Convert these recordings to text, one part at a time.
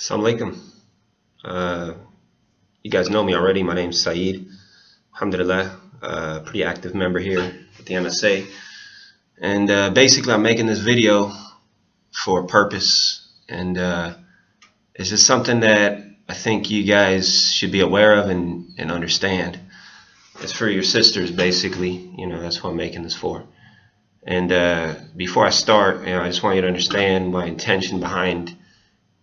Assalamu alaikum. You guys know me already. My name's Saeed. Alhamdulillah. Pretty active member here at the MSA. And basically, I'm making this video for a purpose. And it's just something that I think you guys should be aware of and understand. It's for your sisters, basically. You know, that's what I'm making this for. And before I start, I just want you to understand my intention behind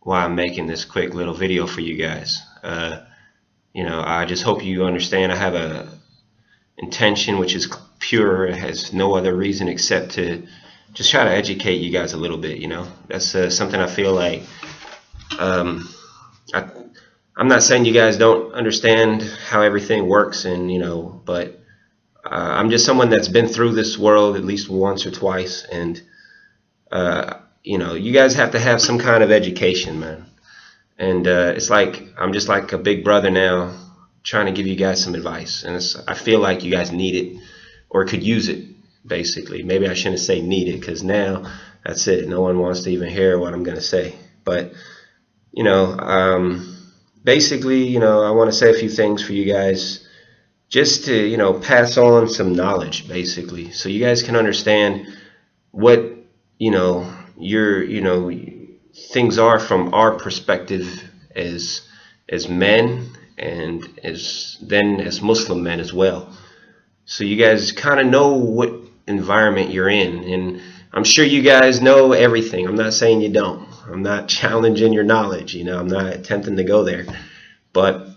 why I'm making this quick little video for you guys. I just hope you understand I have a intention which is pure. It has no other reason except to just try to educate you guys a little bit. That's something I feel like I'm not saying you guys don't understand how everything works, but I'm just someone that's been through this world at least once or twice, and you guys have to have some kind of education, man. And it's like I'm just like a big brother now, trying to give you guys some advice, and I feel like you guys need it or could use it. Basically, maybe I shouldn't say need it, because now that's it. No one wants to even hear what I'm gonna say. But basically, I want to say a few things for you guys, just to pass on some knowledge, basically, so you guys can understand what things are from our perspective as men, and as Muslim men as well, so you guys kind of know what environment you're in. And I'm sure you guys know everything. I'm not saying you don't. I'm not challenging your knowledge. I'm not attempting to go there, but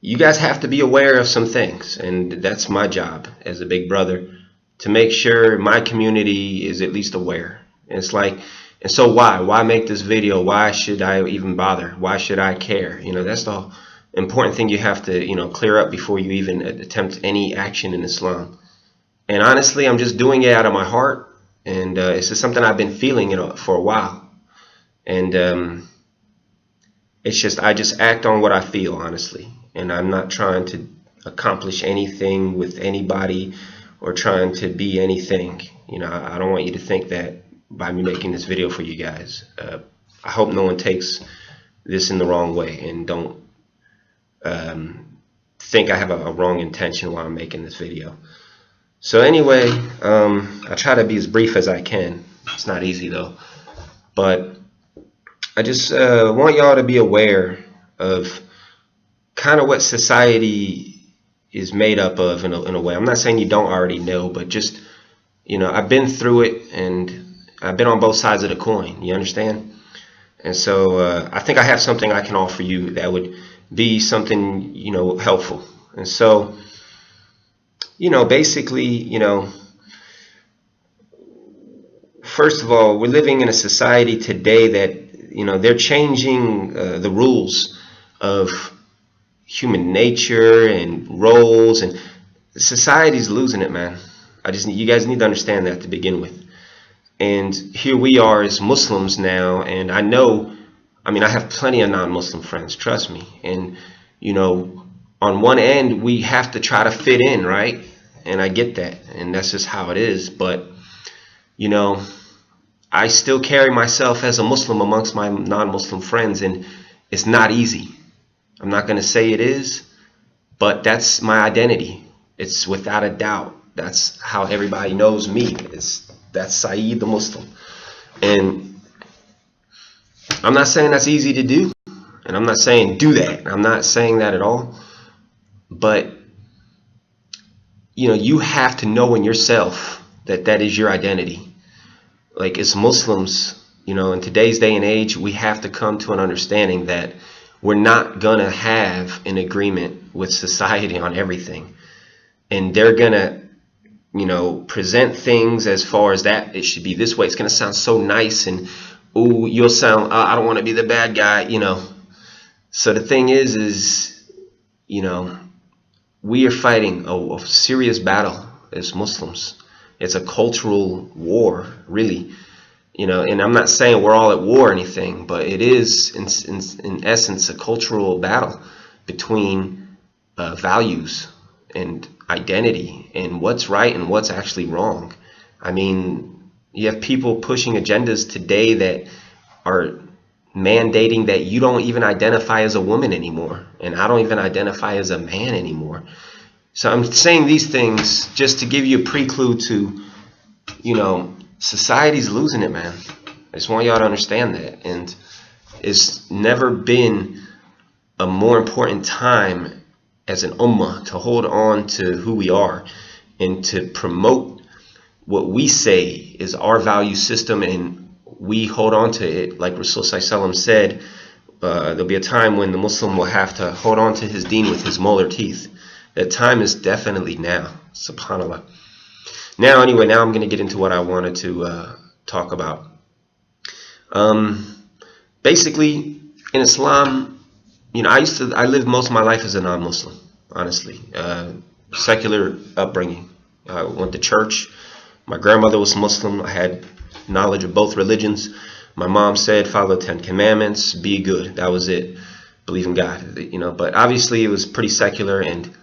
you guys have to be aware of some things, and that's my job as a big brother, to make sure my community is at least aware. And it's like, and so why make this video? Why should I even bother? Why should I care? That's the important thing you have to clear up before you even attempt any action in Islam. And honestly, I'm just doing it out of my heart, and it's just something I've been feeling for a while. And it's just, I just act on what I feel, honestly, and I'm not trying to accomplish anything with anybody or trying to be anything. I don't want you to think that by me making this video for you guys. I hope no one takes this in the wrong way, and don't think I have a wrong intention while I'm making this video. So anyway, I try to be as brief as I can. It's not easy though, but I just want y'all to be aware of kind of what society is made up of in a way. I'm not saying you don't already know, but just I've been through it, and I've been on both sides of the coin. You understand? And so I think I have something I can offer you that would be something helpful. And so basically, first of all, we're living in a society today that they're changing the rules of human nature and roles, and society's losing it, man. You guys need to understand that to begin with. And here we are as Muslims now, and I have plenty of non-Muslim friends, trust me. And on one end, we have to try to fit in, right? And I get that, and that's just how it is. But I still carry myself as a Muslim amongst my non-Muslim friends, and it's not easy. I'm not going to say it is, but that's my identity. It's without a doubt. That's how everybody knows me. That's Saeed the Muslim. And I'm not saying that's easy to do, and I'm not saying do that. I'm not saying that at all. But you have to know in yourself that is your identity. Like, as Muslims, in today's day and age, we have to come to an understanding that we're not gonna have an agreement with society on everything, and they're gonna present things as far as that it should be this way. It's gonna sound so nice, and ooh, you'll sound I don't want to be the bad guy, So the thing is we are fighting a serious battle as Muslims. It's a cultural war, really. And I'm not saying we're all at war or anything, but it is in essence a cultural battle between values and identity, and what's right and what's actually wrong. You have people pushing agendas today that are mandating that you don't even identify as a woman anymore, and I don't even identify as a man anymore. So I'm saying these things just to give you a pre-clue to, society's losing it, man. I just want y'all to understand that. And it's never been a more important time as an ummah to hold on to who we are and to promote what we say is our value system, and we hold on to it. Like Rasul Sallallahu said, there'll be a time when the Muslim will have to hold on to his deen with his molar teeth. That time is definitely now. Subhanallah. Now, anyway, now I'm going to get into what I wanted to talk about. Basically, in Islam, I lived most of my life as a non-Muslim, honestly. Secular upbringing. I went to church. My grandmother was Muslim. I had knowledge of both religions. My mom said, follow the 10 Commandments, be good. That was it. Believe in God. But obviously it was pretty secular, and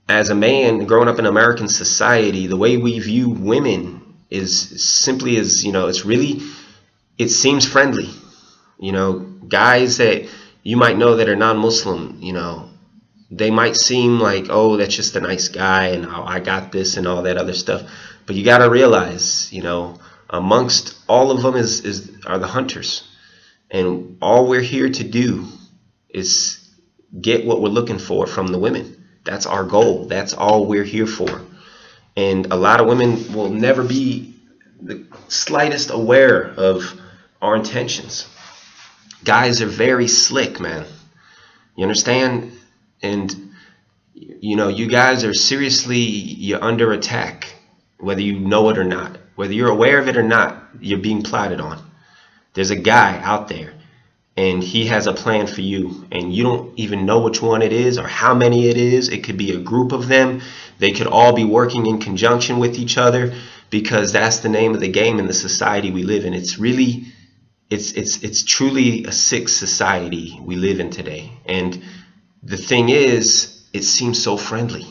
as a man growing up in American society, the way we view women is simply as, it seems friendly. Guys that you might know that are non-Muslim, they might seem like, oh, that's just a nice guy, and oh, I got this and all that other stuff. But you got to realize, amongst all of them are the hunters. And all we're here to do is get what we're looking for from the women. That's our goal. That's all we're here for. And a lot of women will never be the slightest aware of our intentions. Guys are very slick, man. You understand? And you guys are you're under attack, whether you know it or not. Whether you're aware of it or not, you're being plotted on. There's a guy out there, and he has a plan for you, and you don't even know which one it is or how many it is. It could be a group of them. They could all be working in conjunction with each other, because that's the name of the game in the society we live in. It's truly a sick society we live in today. And the thing is, it seems so friendly.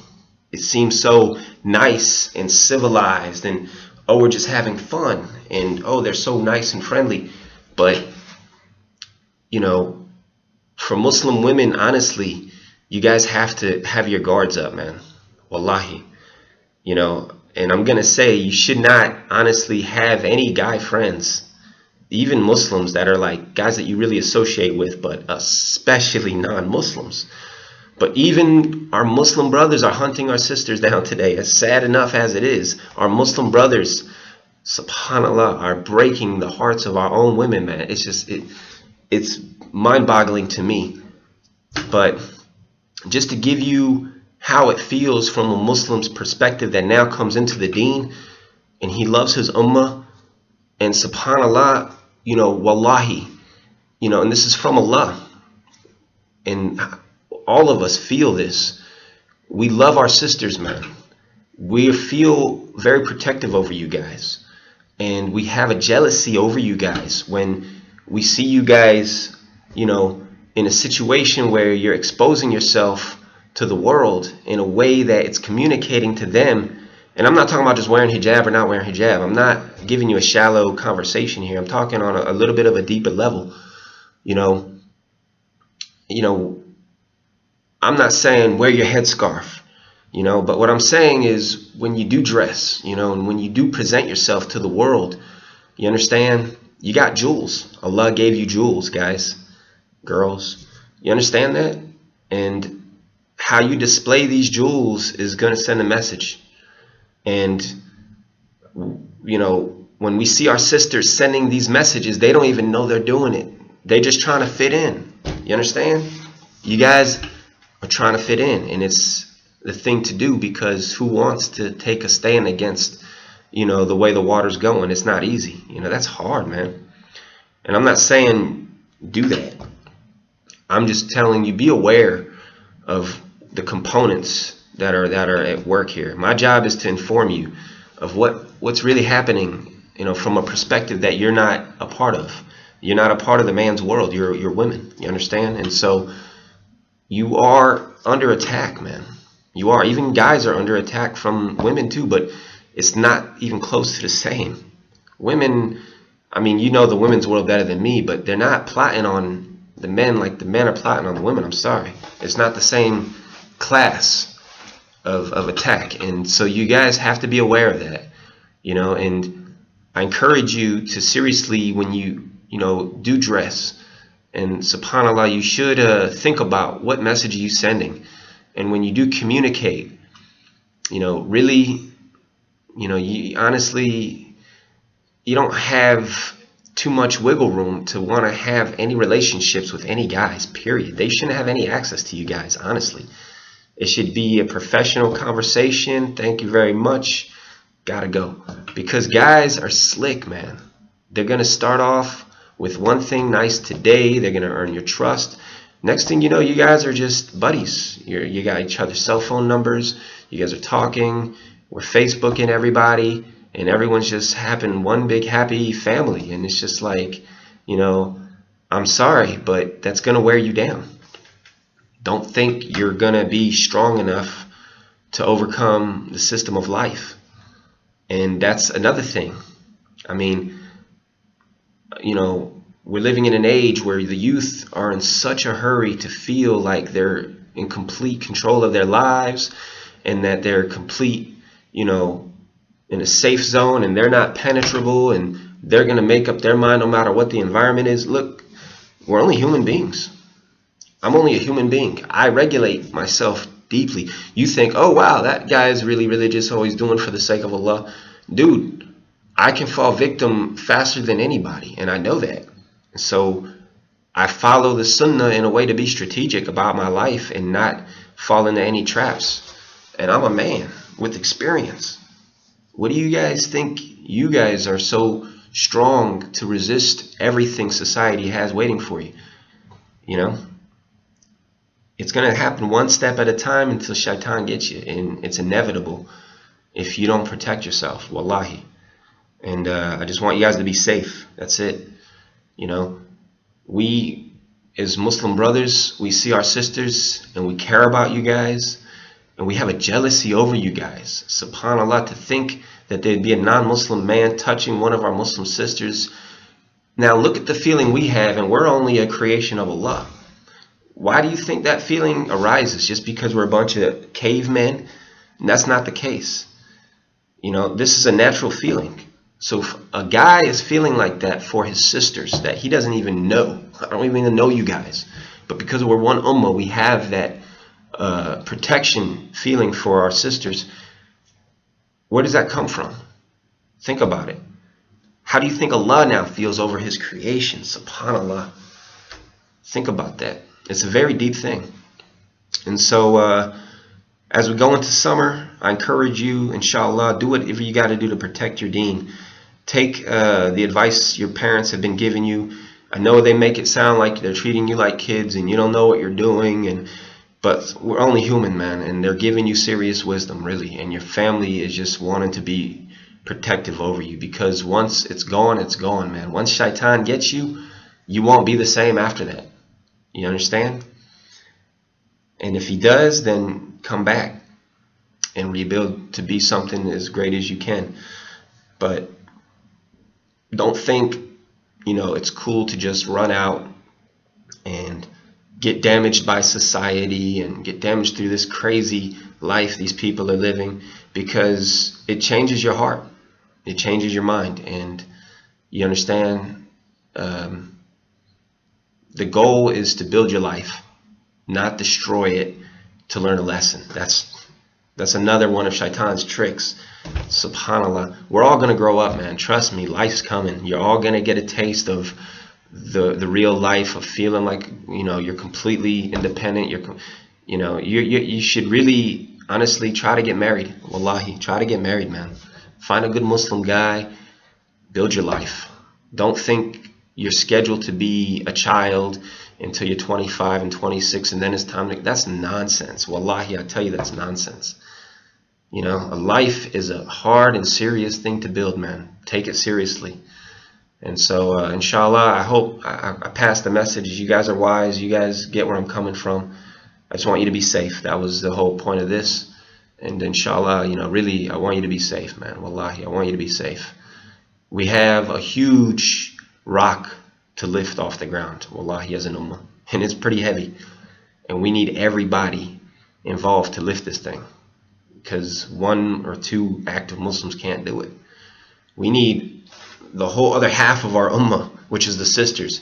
It seems so nice and civilized, and oh, we're just having fun, and oh, they're so nice and friendly. But for Muslim women, honestly, you guys have to have your guards up, man. Wallahi. And I'm going to say, you should not honestly have any guy friends, even Muslims that are like guys that you really associate with, but especially non-Muslims. But even our Muslim brothers are hunting our sisters down today. As sad enough as it is, our Muslim brothers, subhanallah, are breaking the hearts of our own women, man. It's mind-boggling to me. But just to give you how it feels from a Muslim's perspective that now comes into the deen, and he loves his ummah, and subhanallah, wallahi, and this is from Allah, and all of us feel this. We love our sisters, man. We feel very protective over you guys, and we have a jealousy over you guys when we see you guys, in a situation where you're exposing yourself to the world in a way that it's communicating to them. And I'm not talking about just wearing hijab or not wearing hijab. I'm not giving you a shallow conversation here. I'm talking on a little bit of a deeper level. I'm not saying wear your headscarf, but what I'm saying is when you do dress, and when you do present yourself to the world, you understand, you got jewels. Allah gave you jewels, guys, girls. You understand that? And how you display these jewels is going to send a message. And, when we see our sisters sending these messages, they don't even know they're doing it. They're just trying to fit in. You understand? You guys are trying to fit in, and it's the thing to do, because who wants to take a stand against, the way the water's going? It's not easy. That's hard, man. And I'm not saying do that. I'm just telling you, be aware of the components that are at work here. My job is to inform you of what's really happening, from a perspective that you're not a part of. You're not a part of the man's world. You're women. You understand? And so you are under attack, man. You are. Even guys are under attack from women too, but it's not even close to the same. Women, I mean, you know the women's world better than me, but they're not plotting on the men like the men are plotting on the women. I'm sorry. It's not the same class of attack. And so you guys have to be aware of that, you know, and I encourage you to seriously, when you do dress, and subhanAllah, you should think about what message are you sending. And when you do communicate, really, you honestly, you don't have too much wiggle room to want to have any relationships with any guys, period. They shouldn't have any access to you guys, honestly. It should be a professional conversation. Thank you very much. Gotta go. Because guys are slick, man. They're going to start off with one thing nice today. They're going to earn your trust. Next thing you know, you guys are just buddies. You got each other's cell phone numbers. You guys are talking. We're Facebooking everybody. And everyone's just having one big happy family. And it's just like, I'm sorry, but that's going to wear you down. Don't think you're going to be strong enough to overcome the system of life. And that's another thing. I mean, we're living in an age where the youth are in such a hurry to feel like they're in complete control of their lives and that they're complete, in a safe zone and they're not penetrable and they're going to make up their mind no matter what the environment is. Look, we're only human beings. I'm only a human being. I regulate myself deeply. You think, oh, wow, that guy is really religious, always doing for the sake of Allah. Dude, I can fall victim faster than anybody, and I know that. So I follow the sunnah in a way to be strategic about my life and not fall into any traps. And I'm a man with experience. What do you guys think? You guys are so strong to resist everything society has waiting for you. It's going to happen one step at a time until shaitan gets you. And it's inevitable if you don't protect yourself. Wallahi. And I just want you guys to be safe. That's it. We as Muslim brothers, we see our sisters and we care about you guys. And we have a jealousy over you guys. SubhanAllah, to think that there'd be a non-Muslim man touching one of our Muslim sisters. Now look at the feeling we have, and we're only a creation of Allah. Why do you think that feeling arises? Just because we're a bunch of cavemen? And that's not the case. This is a natural feeling. So if a guy is feeling like that for his sisters that he doesn't even know, I don't even know you guys, but because we're one ummah, we have that protection feeling for our sisters. Where does that come from? Think about it. How do you think Allah now feels over his creation? SubhanAllah. Think about that. It's a very deep thing. And so as we go into summer, I encourage you, inshallah, do whatever you got to do to protect your deen. Take the advice your parents have been giving you. I know they make it sound like they're treating you like kids and you don't know what you're doing, but we're only human, man, and they're giving you serious wisdom, really. And your family is just wanting to be protective over you, because once it's gone, man. Once shaitan gets you, you won't be the same after that. You understand? And if he does, then come back and rebuild to be something as great as you can. But don't think, it's cool to just run out and get damaged by society and get damaged through this crazy life these people are living, because it changes your heart. It changes your mind. And you understand, the goal is to build your life, not destroy it to learn a lesson. That's another one of shaitan's tricks. SubhanAllah. We're all going to grow up, man. Trust me, life's coming. You're all going to get a taste of the real life, of feeling like you're completely independent. You should really honestly try to get married. Wallahi, try to get married, man. Find a good Muslim guy, build your life. Don't think you're scheduled to be a child until you're 25 and 26 and then it's time to... That's nonsense. Wallahi, I tell you, that's nonsense. A life is a hard and serious thing to build, man. Take it seriously. And so, inshallah, I hope I passed the message. You guys are wise. You guys get where I'm coming from. I just want you to be safe. That was the whole point of this. And inshallah, really, I want you to be safe, man. Wallahi, I want you to be safe. We have a huge rock to lift off the ground, wallahi, as an ummah, and it's pretty heavy, and we need everybody involved to lift this thing, because one or two active Muslims can't do it. We need the whole other half of our ummah, which is the sisters.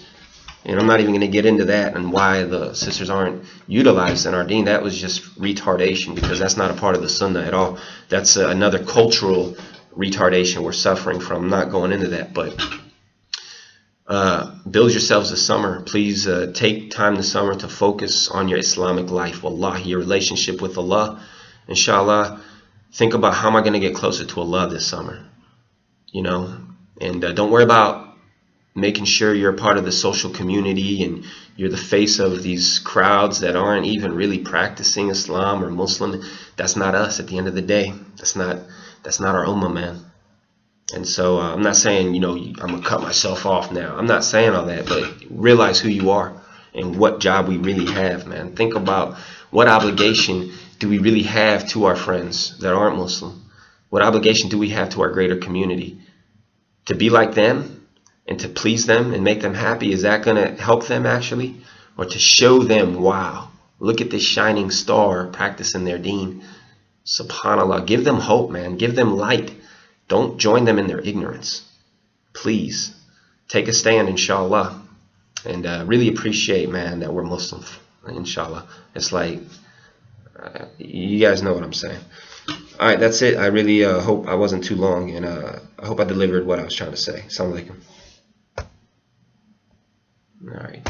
And I'm not even going to get into that and why the sisters aren't utilized in our deen. That was just retardation, because that's not a part of the sunnah at all. That's another cultural retardation we're suffering from. I'm not going into that, but build yourselves this summer. Please take time this summer to focus on your Islamic life. Wallahi, your relationship with Allah. Inshallah, think about, how am I going to get closer to Allah this summer? You know, and don't worry about making sure you're a part of the social community and you're the face of these crowds that aren't even really practicing Islam or Muslim. That's not us at the end of the day. That's not our ummah, man. And so I'm not saying, you know, I'm going to cut myself off now. I'm not saying all that, but realize who you are and what job we really have, man. Think about, what obligation do we really have to our friends that aren't Muslim? What obligation do we have to our greater community? To be like them and to please them and make them happy? Is that going to help them actually? Or to show them, wow, look at this shining star practicing their deen. SubhanAllah. Give them hope, man. Give them light. Don't join them in their ignorance. Please take a stand, inshallah. And really appreciate, man, that we're Muslim, inshallah. It's like, you guys know what I'm saying. All right, that's it. I really hope I wasn't too long, and I hope I delivered what I was trying to say. Assalamu alaikum. All right.